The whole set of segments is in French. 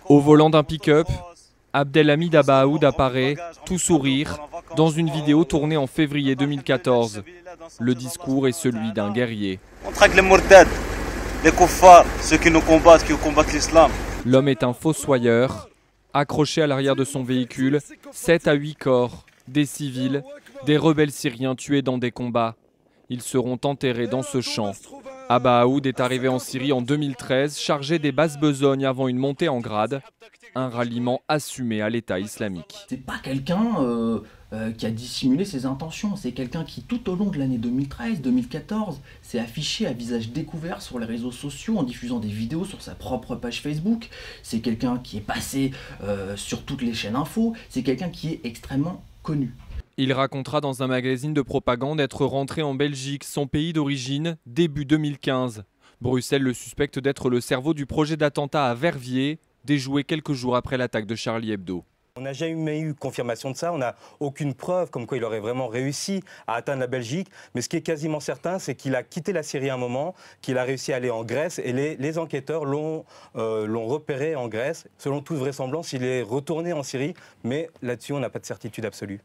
Au volant d'un pick-up, Abdelhamid Abaoud apparaît, tout sourire, dans une vidéo tournée en février 2014. Le discours est celui d'un guerrier. On traque les Mourtad, les Koufars, ceux qui nous combattent, qui combattent l'islam. L'homme est un fossoyeur. Accroché à l'arrière de son véhicule, 7 à 8 corps, des civils, des rebelles syriens tués dans des combats. Ils seront enterrés dans ce champ. Abaoud est arrivé en Syrie en 2013, chargé des basses besognes avant une montée en grade, un ralliement assumé à l'État islamique. C'est pas quelqu'un qui a dissimulé ses intentions, c'est quelqu'un qui tout au long de l'année 2013-2014 s'est affiché à visage découvert sur les réseaux sociaux en diffusant des vidéos sur sa propre page Facebook. C'est quelqu'un qui est passé sur toutes les chaînes info, c'est quelqu'un qui est extrêmement connu. Il racontera dans un magazine de propagande être rentré en Belgique, son pays d'origine, début 2015. Bruxelles le suspecte d'être le cerveau du projet d'attentat à Verviers, déjoué quelques jours après l'attaque de Charlie Hebdo. On n'a jamais eu confirmation de ça, on n'a aucune preuve comme quoi il aurait vraiment réussi à atteindre la Belgique. Mais ce qui est quasiment certain, c'est qu'il a quitté la Syrie à un moment, qu'il a réussi à aller en Grèce et les enquêteurs l'ont repéré en Grèce. Selon toute vraisemblance, il est retourné en Syrie, mais là-dessus, on n'a pas de certitude absolue.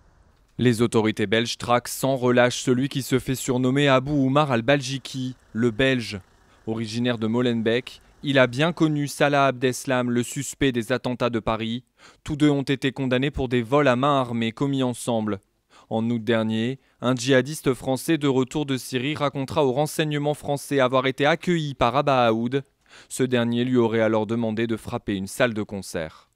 Les autorités belges traquent sans relâche celui qui se fait surnommer Abou Oumar al-Baljiki, le Belge. Originaire de Molenbeek, il a bien connu Salah Abdeslam, le suspect des attentats de Paris. Tous deux ont été condamnés pour des vols à main armée commis ensemble. En août dernier, un djihadiste français de retour de Syrie racontera aux renseignements français avoir été accueilli par Abaoud. Ce dernier lui aurait alors demandé de frapper une salle de concert.